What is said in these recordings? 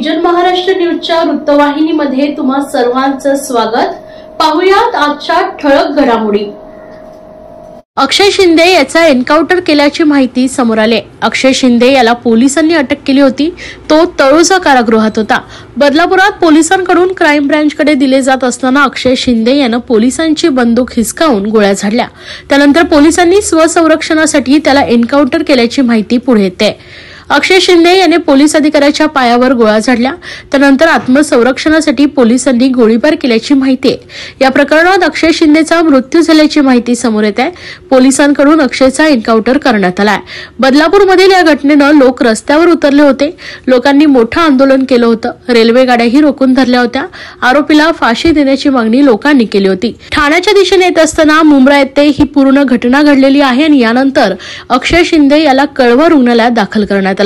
Vision Maharashtra न्यूजच्या वृत्तवाहिनीमध्ये तुम्हा सर्वांचं स्वागत। पाहुयात आजच्या ठळक घडामोडी। अक्षय शिंदे याचा एन्काउंटर केल्याची माहिती समोर आली। अक्षय शिंदे याला पोलिसांनी अटक केली होती। तो तळोजा कारागृहात होता। बदलापुरात पोलिसांकडून क्राईम ब्रांचकडे दिले जात असताना अक्षय शिंदे यानं पोलिसांची बंदूक हिसकावून गोळ्या झाडल्या। त्यानंतर पोलिसांनी स्वसंरक्षणासाठी त्याला एन्काउंटर केल्याची माहिती पुढे येते। अक्षय शिंदे याने पोलीस अधिकाऱ्याच्या पायावर गोळ्या झाडल्या। त्यानंतर आत्मसंरक्षणासाठी पोलिसांनी गोळीबार केल्याची माहिती आहे। या प्रकरणात अक्षय शिंदेचा मृत्यू झाल्याची माहिती समोर येत आहे। पोलिसांकडून अक्षयचा एन्काउंटर करण्यात आलाय। बदलापूरमधील या घटनेनं लोक रस्त्यावर उतरले होते। लोकांनी मोठं आंदोलन केलं होतं। रेल्वे गाड्याही रोखून धरल्या होत्या। आरोपीला फाशी देण्याची मागणी लोकांनी केली होती। ठाण्याच्या दिशेने येत असताना मुंब्रा येथे ही पूर्ण घटना घडलेली आहे आणि यानंतर अक्षय शिंदे याला कळवा रुग्णालयात दाखल करण्यात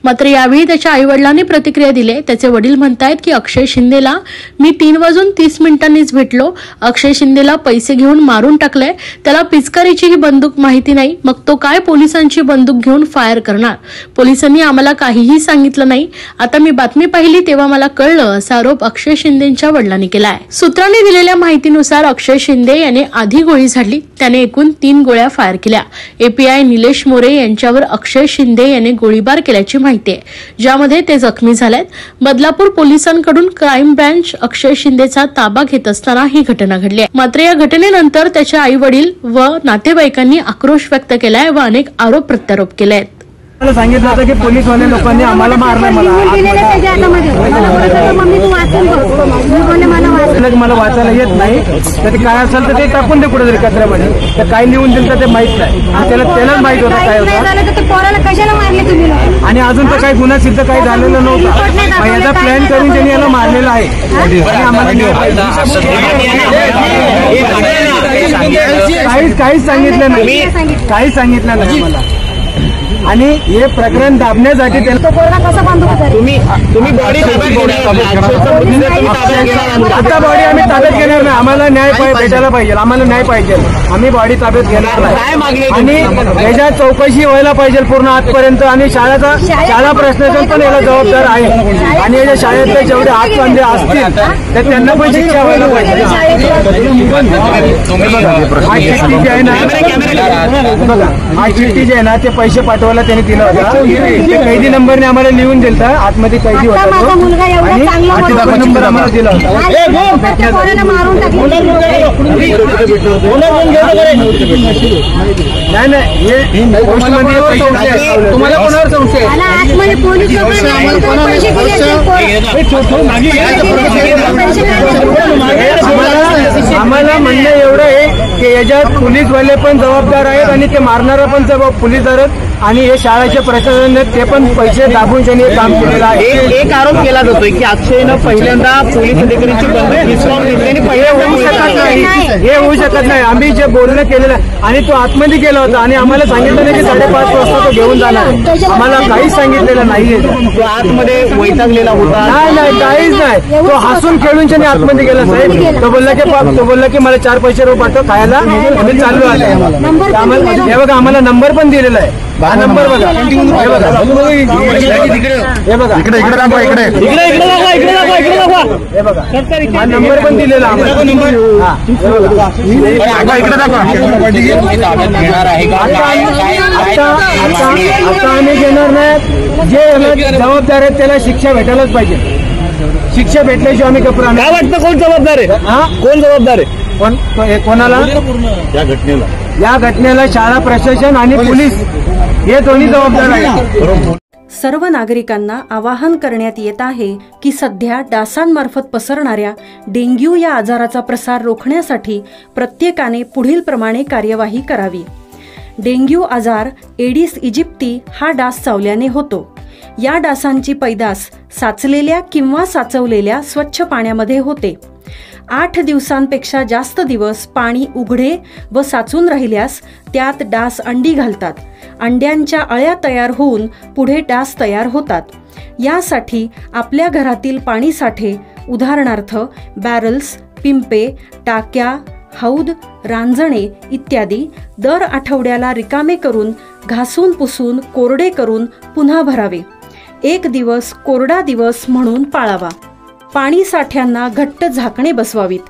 मात्र यावेळी त्याच्या आईवडिलांनी प्रतिक्रिया दिली। त्याचे वडील म्हणतायत की अक्षय शिंदेला मी 3:30 भेटलो। अक्षय शिंदेला पैसे घेऊन मारून टाकले। त्याला पिचकारीची ही बंदूक माहिती नाही, मग तो काय पोलिसांची बंदूक घेऊन फायर करणार? पोलिसांनी आम्हाला काहीही सांगितलं नाही। आता मी बातमी पाहिली तेव्हा मला कळलं, असा आरोप अक्षय शिंदेच्या वडिलांनी केलाय। सूत्रांनी दिलेल्या माहितीनुसार अक्षय शिंदे याने आधी गोळी झाडली। त्याने एकूण 3 गोळ्या फायर केल्या। एपीआय निलेश मोरे यांच्यावर अक्षय शिंदे याने गोळीबार केल्याची माहिती आहे, ज्यामध्ये ते जखमी झालेत। बदलापूर पोलिसांकडून क्राईम ब्रांच अक्षय शिंदेचा ताबा घेत असताना ही घटना घडली आहे। मात्र या घटनेनंतर त्याच्या आई वडील व नातेवाईकांनी आक्रोश व्यक्त केलाय व अनेक आरोप प्रत्यारोप केले आहेत। मला सांगितलं होतं की पोलीसवाले लोकांनी आम्हाला मारलं। मला वाचायला येत नाही, तर ते काय असेल तर ते टाकून दे कुठेतरी कचऱ्यामध्ये। तर काय लिहून दिलं तर ते माहित नाही, त्यालाच माहित होतं काय होतं। आणि अजून तर काही गुन्हा सिद्ध काही झालेलं नव्हता। याचा प्लॅन करून त्यांनी याला मारलेला आहे आणि आम्हाला काहीच सांगितलं नाही, काहीच सांगितलं नाही मला। आणि हे प्रकरण दाबण्यासाठी आता बॉडी आम्ही ताब्यात घेणार नाही। आम्हाला न्याय भेटायला पाहिजे, आम्हाला न्याय पाहिजे। आम्ही बॉडी ताब्यात घेणार नाही आणि याच्या चौकशी व्हायला पाहिजे पूर्ण आजपर्यंत। आणि शाळा प्रश्नाचा पण याला जबाबदार आहे। आणि याच्या शाळेतले जेवढे हातबंदे असतील तर त्यांना पण शिक्षा व्हायला पाहिजे। हा चिठ्ठी जी आहे ना, हा चिठ्ठी जी आहे ना, ते पैसे पाठवायला त्यांनी दिला होता। कैदी नंबरने आम्हाला लिहून दिलता, आतमध्ये कैदी होता आणि नंबर आम्हाला दिला होता। नाही हे पोस्टमध्ये तुम्हाला कोणावर संशय आहे? आम्हाला म्हणणं एवढं आहे की याच्यात पोलीसवाले पण जबाबदार आहेत आणि ते मारणारा पण पोलीस आहेत आणि हे शाळेचे प्रशासन ते पण पैसे दाबून त्यांनी काम केलेलं आहे। एक आरोप केला जातोय की अक्षयनं पहिल्यांदा पोलीस अधिकाऱ्यांची बंदूक हिसकावून घेतली। हे होऊ शकत नाही। आम्ही जे बोलणं केलेलं आहे आणि तो आतमध्ये गेला होता आणि आम्हाला सांगितलं नाही की 5:30 वाजता तो घेऊन जाणार। आम्हाला काहीच सांगितलेलं नाहीये। तो आतमध्ये वैतागलेला होता? नाही, काहीच नाही। तो हसून खेळून त्याने आतमध्ये गेला साहेब। तो बोलला की मला 4 पैसे पाठव खायला, आम्ही चाललो आहे। हे बघा आम्हाला नंबर पण दिलेला आहे। हा नंबर बघा, हे बघा, हे बघा, इकडे दाखवा, इकडे हे बघा, हा नंबर पण दिलेला आहे। आता आम्ही घेणार नाही। जे जबाबदार आहेत त्याला शिक्षा भेटायलाच पाहिजे। शिक्षा भेटल्याशिवाय आम्ही कपडा काय वाटतं कोण जबाबदार आहे? कोण जबाबदार आहे? कोणाला? या घटनेला शाळा प्रशासन आणि पोलीस हे दोन्ही जबाबदार आहेत। सर्व नागरिकांना आवाहन करण्यात येत आहे की सध्या डासांमार्फत पसरणाऱ्या डेंग्यू या आजाराचा प्रसार रोखण्यासाठी प्रत्येकाने पुढील प्रमाणे कार्यवाही करावी। डेंग्यू आजार एडिस इजिप्ती हा डास चावल्याने होतो। या डासांची पैदास साचलेल्या किंवा साचवलेल्या स्वच्छ पाण्यामध्ये होते। 8 दिवसांपेक्षा जास्त दिवस पाणी उघडे व साचून राहिल्यास त्यात डास अंडी घालतात। अंड्यांच्या अळ्या तयार होऊन पुढे डास तयार होतात। यासाठी आपल्या घरातील पाणी साठे उदाहरणार्थ बॅरल्स, पिंपे, टाक्या, हौद, रांजणे इत्यादी दर आठवड्याला रिकामे करून घासून पुसून कोरडे करून पुन्हा भरावे। एक दिवस कोरडा दिवस म्हणून पाळावा. पाणी साठ्यांना घट्ट झाकणे बसवावीत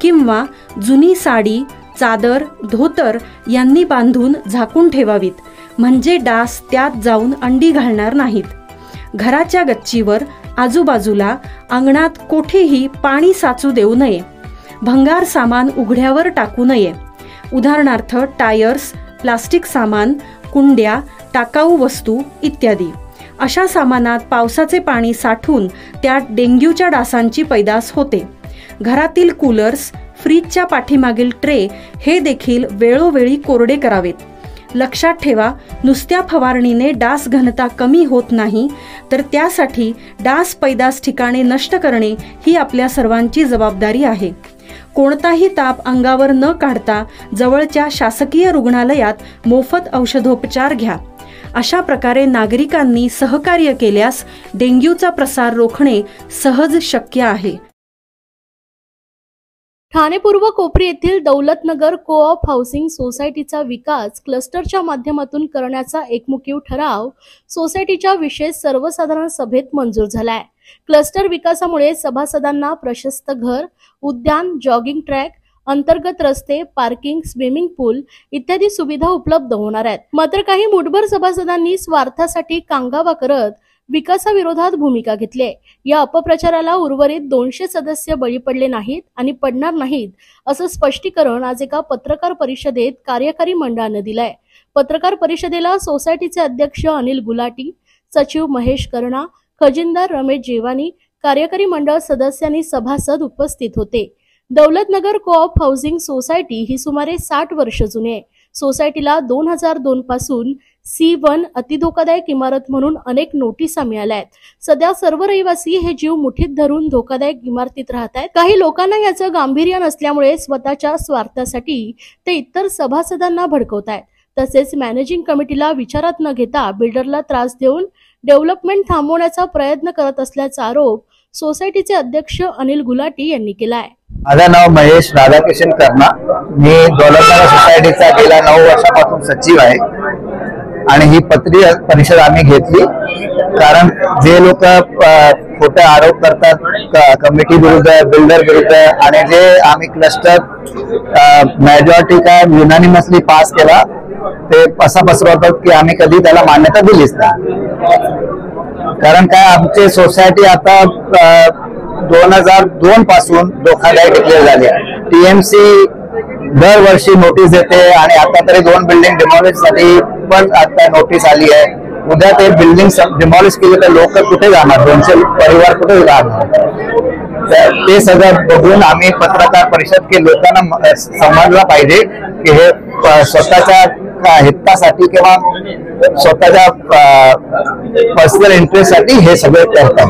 किंवा जुनी साडी, चादर, धोतर यांनी बांधून झाकून ठेवावीत, म्हणजे डास त्यात जाऊन अंडी घालणार नाहीत. घराच्या गच्चीवर, आजूबाजूला, अंगणात कोठेही पाणी साचू देऊ नये. भंगार सामान उघड्यावर टाकू नये. उदाहरणार्थ टायर्स, प्लास्टिक सामान, कुंड्या, टाकाऊ वस्तू इत्यादी. अशा सामानात पावसाचे पाणी साठून त्यात डेंग्यूच्या डासांची पैदास होते. घरातील कूलर्स, फ्रीजच्या पाठीमागील ट्रे हे देखील वेळोवेळी कोरडे करावेत. लक्षात ठेवा, नुसत्या फवारणीने डास घनता कमी होत नाही, तर त्यासाठी डास पैदास ठिकाणे नष्ट करणे ही आपल्या सर्वांची जबाबदारी आहे. कोणताही ताप अंगावर न काढता जवळच्या शासकीय रुग्णालयात मोफत औषधोपचार घ्या. अशा प्रकारे नागरिकांनी सहकार्य केल्यास डेंग्यूचा प्रसार रोखणे सहज शक्य आहे. ठाणे पूर्व कोपरी येथील दौलतनगर को-ऑप हाऊसिंग सोसायटीचा विकास क्लस्टरच्या माध्यमातून करण्याचा एकमुखी ठराव सोसायटीच्या विशेष सर्वसाधारण सभेत मंजूर झालाय. क्लस्टर विकासामुळे सभासदांना प्रशस्त घर, उद्यान, जॉगिंग ट्रॅक, अंतर्गत रस्ते, पार्किंग, स्विमिंग पूल इत्यादी सुविधा उपलब्ध होणार आहेत. मात्र काही मुठभर सभासदांनी स्वार्थासाठी कांगावा करत विकासाविरोधात भूमिका घेतली. या अपप्रचाराला उर्वरित 200 सदस्य बळी पडले नाहीत आणि पडणार नाहीत असं स्पष्टीकरण आज एका पत्रकार परिषदेत कार्यकारी मंडळाने दिलंय. पत्रकार परिषदेला सोसायटीचे अध्यक्ष अनिल गुलाटी, सचिव महेश कर्णा, खजिनदार रमेश जेवानी, कार्यकारी मंडळ सदस्य आणि सभासद उपस्थित होते. दौलतनगर को-ऑप हाऊसिंग सोसायटी ही सुमारे 60 वर्ष जुनी आहे. सोसायटीला 2002 पासून C1 अतिधोकादायक इमारत म्हणून अनेक नोटिसा मिळाल्या आहेत. सध्या सर्व रहिवासी हे जीव मुठीत धरून धोकादायक इमारतीत राहत आहेत. काही लोकांना याचं गांभीर्य नसल्यामुळे स्वतःच्या स्वार्थासाठी ते इतर सभासदांना भडकवत आहेत. तसेच मॅनेजिंग कमिटीला विचारात न घेता बिल्डरला त्रास देऊन डेव्हलपमेंट थांबवण्याचा प्रयत्न करत असल्याचा आरोप सोसायटीचे अध्यक्ष अनिल गुलाटी यांनी केलाय. माझं नाव महेश राधाकिशन कर्णा. मी दौलतनगर सोसायटीचा गेल्या 9 वर्षापासून सचिव आहे आणि ही परिषद आम्ही घेतली कारण जे लोक खोटे आरोप करतात कमिटी विरुद्ध, बिल्डर विरुद्ध आणि जे आम्ही क्लस्टर मेजॉरिटी काय युनानिमसली पास केला ते असं पसरवतात की आम्ही कधी त्याला मान्यता दिलीच नाही. कारण काय आमची सोसायटी आता 2002 पासून धोकादायक डिक्लेअर झाली. TMC दरवर्षी नोटीस देते आणि आता तरी 2 बिल्डिंग डिमॉलिश साठी पण आता नोटीस आली आहे. उद्या ते बिल्डिंग डिमॉलिश केली तर लोक कुठे जाणार, 200 परिवार कुठे जाणार. ते सगळं बघून आम्ही पत्रकार परिषद के लोकांना समजलं पाहिजे की हे स्वतःच्या हितासाठी किंवा स्वतःच्या पर्सनल इंटरेस्ट साठी हे सगळे करतात.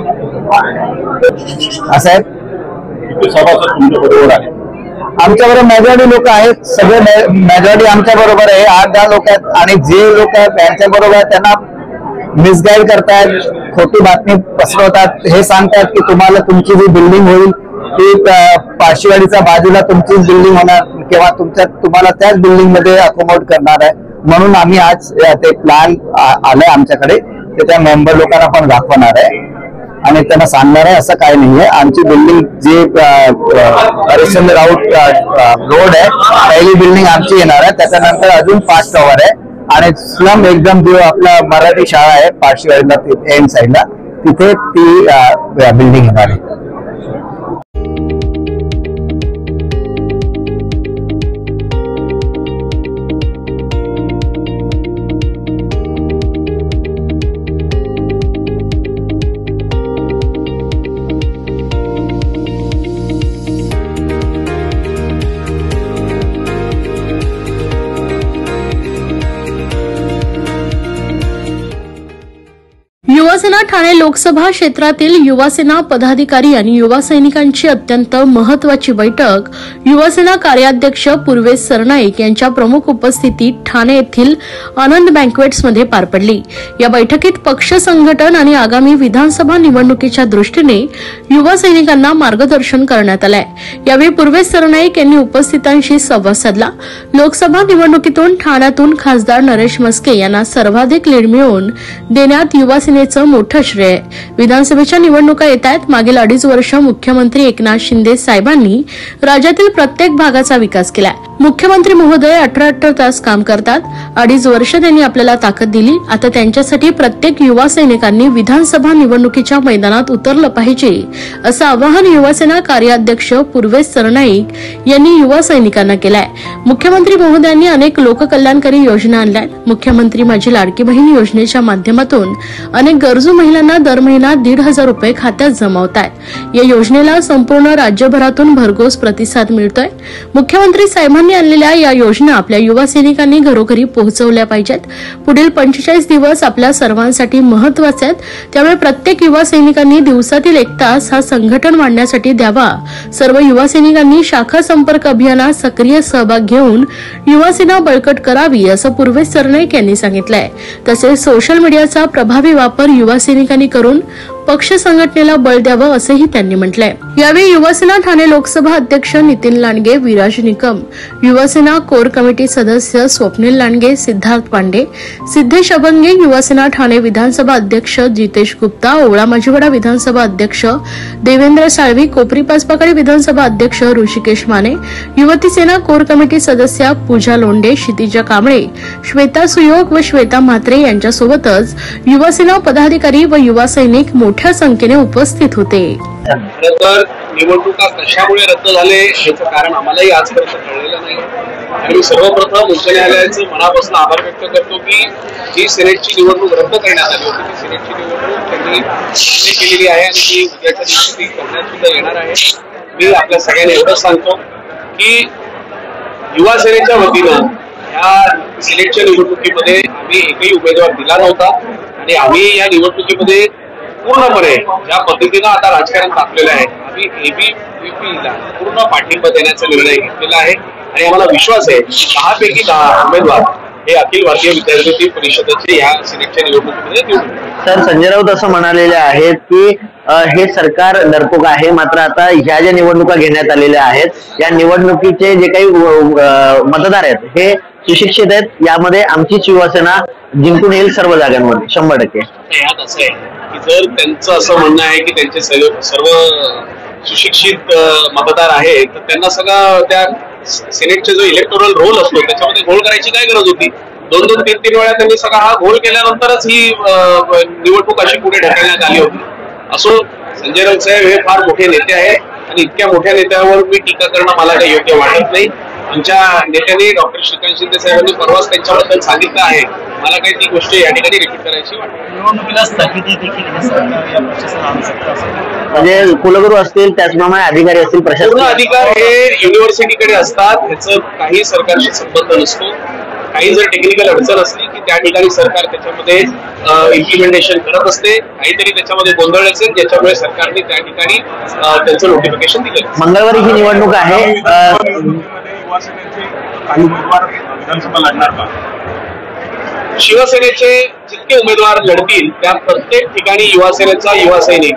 असं आहे. आमच्या बरोबर मेजॉरिटी लोक आहेत, सगळे मेजॉरिटी आमच्या बरोबर आहे. 8-10 लोक आहेत आणि जे लोक त्यांच्या बरोबर त्यांना मिसगाईड करतायत, खोटी बातमी पसरवतात. हे सांगतात की तुम्हाला तुमची जी बिल्डिंग होईल ती पार्शिवाडीच्या बाजूला तुमचीच बिल्डिंग होणार किंवा तुम्हाला त्याच बिल्डिंग मध्ये अकोमोड करणार आहे. म्हणून आम्ही आज ते प्लॅन आलंय आमच्याकडे, ते त्या मेंबर लोकांना पण दाखवणार आहे आणि त्यांना सांगणार आहे असं काही नाहीये. आमची बिल्डिंग जी हरिश्चंद्र राऊत रोड आहे, पहिली बिल्डिंग आमची येणार आहे. त्याच्यानंतर अजून 5 टॉवर आहे आणि स्लम एकदम जो आपला मराठी शाळा आहे पार्शिवाडीला एंड साईडला, तिथे ती बिल्डिंग येणार आहे. युवासेना ठाणे लोकसभा क्षेत्रातील युवासेना पदाधिकारी आणि युवा सैनिकांची अत्यंत महत्वाची बैठक युवासेना कार्याध्यक्ष पूर्वेश सरनाईक यांच्या प्रमुख उपस्थितीत ठाणे येथील आनंद बँक्वेट्समध्ये पार पडली. या बैठकीत पक्ष संघटन आणि आगामी विधानसभा निवडणुकीच्या दृष्टीने युवा सैनिकांना मार्गदर्शन करण्यात आले. यावेळी पूर्वेश सरनाईक यांनी उपस्थितांशी संवाद साधला. लोकसभा निवडणुकीतून ठाण्यातून खासदार नरेश म्हस्के यांना सर्वाधिक लीड मिळवून देण्यात युवासेनेचं मोठं मोठं श्रेय आहे। विधानसभेच्या निवडणुका येत आहेत। मागील 2.5 वर्ष मुख्यमंत्री एकनाथ शिंदे साहेबांनी राज्यातील प्रत्येक भागाचा विकास केलाय। मुख्यमंत्री महोदय 18 तास काम करतात। 2.5 वर्ष त्यांनी आपल्याला ताकद दिली। आता त्यांच्यासाठी प्रत्येक युवा सैनिकांनी विधानसभा निवडणुकीच्या मैदानात उतरलं पाहिजे, असं आवाहन युवासेना कार्याध्यक्ष पूर्वेश सरनाईक यांनी युवा सैनिकांना केलंय। मुख्यमंत्री महोदयांनी अनेक लोककल्याणकारी योजना आणल्यात। मुख्यमंत्री माझी लाडकी बहीण योजनेच्या माध्यमातून अनेक गरजू महिलांना दर महिना 1,500 रुपये खात्यात जमवतायत। या योजनेला संपूर्ण राज्यभरातून भरघोस प्रतिसाद मिळतोय। मुख्यमंत्री साहेबांनी आणलेल्या या योजना आपल्या युवा सैनिकांनी घरोघरी पोहोचवल्या पाहिजेत। पुढील 45 दिवस आपल्या सर्वांसाठी महत्त्वाचे आहेत, त्यामुळे प्रत्येक युवा सैनिकांनी दिवसातील 1 तास हा संघटन वाढण्यासाठी द्यावा। सर्व युवा सैनिकांनी शाखा संपर्क अभियानात सक्रिय सहभाग घेऊन युवासेना बळकट करावी, असं पूर्वेश सरनाईक यांनी सांगितलंय। तसेच सोशल मीडियाचा प्रभावी वापर युवा सैनिकांनी करून पक्ष संघटनेला बळ द्यावं, असंही त्यांनी म्हटलंय। यावेळी युवासेना ठाणे लोकसभा अध्यक्ष नितीन लांडगे, विराज निकम, युवासेना कोर कमिटी सदस्य स्वप्नील लांडगे, सिद्धार्थ पांडे, सिद्धेश अभंगे, युवासेना ठाणे विधानसभा अध्यक्ष जितेश गुप्ता, ओवळा माजीवाडा विधानसभा अध्यक्ष देवेंद्र साळवी, कोपरी पाचपाकडी विधानसभा अध्यक्ष ऋषिकेश माने, युवती सेना कोर कमिटी सदस्या पूजा लोंढे, क्षितिजा कांबळे, श्वेता सुयोग व श्वेता म्हात्रे यांच्यासोबतच युवासेना पदाधिकारी व युवा सैनिक मोठ्या संख्येने उपस्थित होते। तर निवडणुका कशामुळे रद्द झाले याचं कारण आम्हालाही आजपर्यंत कळलेलं नाही आणि मी सर्वप्रथम उच्च न्यायालयाचे मनापासून आभार व्यक्त करतो की जी सिनेटची निवडणूक रद्द करण्यात आली होती ती सिनेटची निवडणूक त्यांनी मान्य केलेली आहे आणि ती उद्याच्या दिवशी करण्यात सुद्धा येणार आहे। मी आपल्या सगळ्यांना एवढंच सांगतो की युवा सेनेच्या वतीनं या सिनेटच्या निवडणुकीमध्ये आम्ही एकही उमेदवार दिला नव्हता आणि आम्ही या निवडणुकीमध्ये पूर्णपणे ज्या पद्धतीनं आता राजकारण तापलेलं आहे आम्ही एबीव्हीपीला पूर्ण पाठिंबा देण्याचा निर्णय घेतलेला आहे आणि आम्हाला विश्वास आहे 10 पैकी 10 उमेदवार हे अखिल भारतीय विद्यार्थी परिषदेचे या सिनेटच्या निवडणुकीमध्ये निवडून। सर, संजय राऊत असं म्हणालेले आहेत की हे सरकार डरपोक आहे, मात्र आता ह्या ज्या निवडणुका घेण्यात आलेल्या आहेत या निवडणुकीचे जे काही मतदार आहेत हे सुशिक्षित आहेत, यामध्ये आमची शिवसेना जिंकून येईल सर्व जागांमध्ये 100%। यात असं आहे की जर त्यांचं असं म्हणणं आहे की त्यांचे सर्व सुशिक्षित मतदार आहेत तर त्यांना सगळं त्या सिनेटचा जो इलेक्टोरल रोल असतो त्याच्यामध्ये घोळ करायची काय गरज होती। 2-2, 3-3 वेळा त्यांनी सगळा हा घोळ केल्यानंतरच ही निवडणूक अशी पुढे ढकलण्यात आली होती। असो, संजय राऊत साहेब हे फार मोठे नेते आहेत आणि इतक्या मोठ्या नेत्यावर मी टीका करणं मला काही योग्य वाटत नाही। आमच्या नेत्यांनी डॉक्टर श्रीकांत शिंदे साहेबांनी परवाच त्यांच्याबद्दल सांगितलं आहे, मला काही ती गोष्ट या ठिकाणी रिपीट करायची वाटते। निवडणुकीला स्थगिती देखील म्हणजे कुलगुरू असतील त्याचप्रमाणे अधिकारी असतील, पूर्ण अधिकार हे युनिव्हर्सिटीकडे असतात, ह्याचं काही सरकारशी संबंध नसतो। काही जर टेक्निकल अडचण असली की त्या ठिकाणी सरकार त्याच्यामध्ये इम्प्लिमेंटेशन करत असते, काहीतरी त्याच्यामध्ये गोंधळ असेल ज्याच्यामुळे सरकारने त्या ठिकाणी त्यांचं नोटिफिकेशन दिलं। मंगळवारी ही निवडणूक आहे, काही उमेदवार विधानसभा लढणार का? शिवसेनेचे जितके उमेदवार लढतील त्या प्रत्येक ठिकाणी युवासेनेचा युवा सैनिक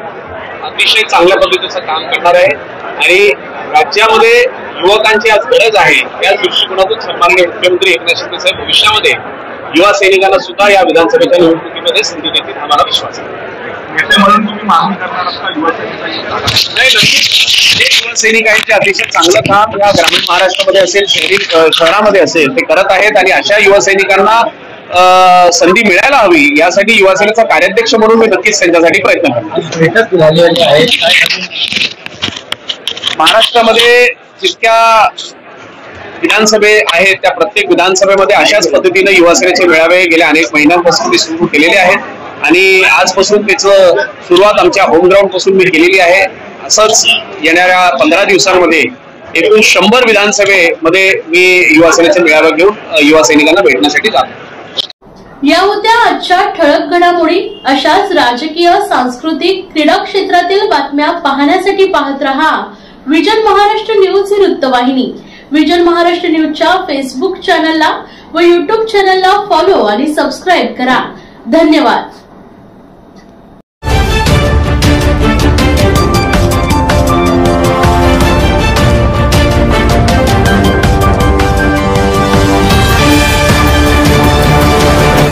अतिशय चांगल्या पद्धतीचं काम करणार आहे आणि राज्यामध्ये युवकांची आज गरज आहे या दृष्टिकोनातून सन्माननीय मुख्यमंत्री एकनाथ शिंदे साहेब भविष्यामध्ये युवा सैनिकांना सुद्धा या विधानसभेच्या निवडणुकीमध्ये संधी देतील, आम्हाला विश्वास आहे। म्हणून तुम्ही मागणी करणार असता युवा सैनिकांची? नाही, नक्कीच युवा सैनिक आहेत ते अतिशय चांगलं काम या ग्रामीण महाराष्ट्रामध्ये असेल, शहरामध्ये असेल ते करत आहेत आणि अशा युवा सैनिकांना संधी मिळायला हवी यासाठी युवासेनेचा कार्याध्यक्ष म्हणून मी नक्कीच त्यांच्यासाठी प्रयत्न करणार। महाराष्ट्रामध्ये जितक्या विधानसभे आहेत त्या प्रत्येक विधानसभेमध्ये अशाच पद्धतीने युवासेनेचे मेळावे गेल्या अनेक महिन्यांपासून मी सुरू केलेले आहेत आणि आजपासून त्याचं सुरुवात आमच्या होम ग्राउंड पासून मी केलेली आहे। असंच येणाऱ्या 15 दिवसांमध्ये एकूण 100 विधानसभेमध्ये मी युवासेनेचे मेळावे घेऊन युवा सैनिकांना भेटण्यासाठी जातो। या होत्या आजच्या ठळक घडामोडी। अशाच राजकीय, सांस्कृतिक, क्रीडा क्षेत्रातील बातम्या पाहण्यासाठी पाहत रहा विजन महाराष्ट्र न्यूज ही वृत्तवाहिनी। विजन महाराष्ट्र न्यूजच्या फेसबुक चॅनलला व युट्यूब चॅनलला फॉलो आणि सबस्क्राईब करा। धन्यवाद।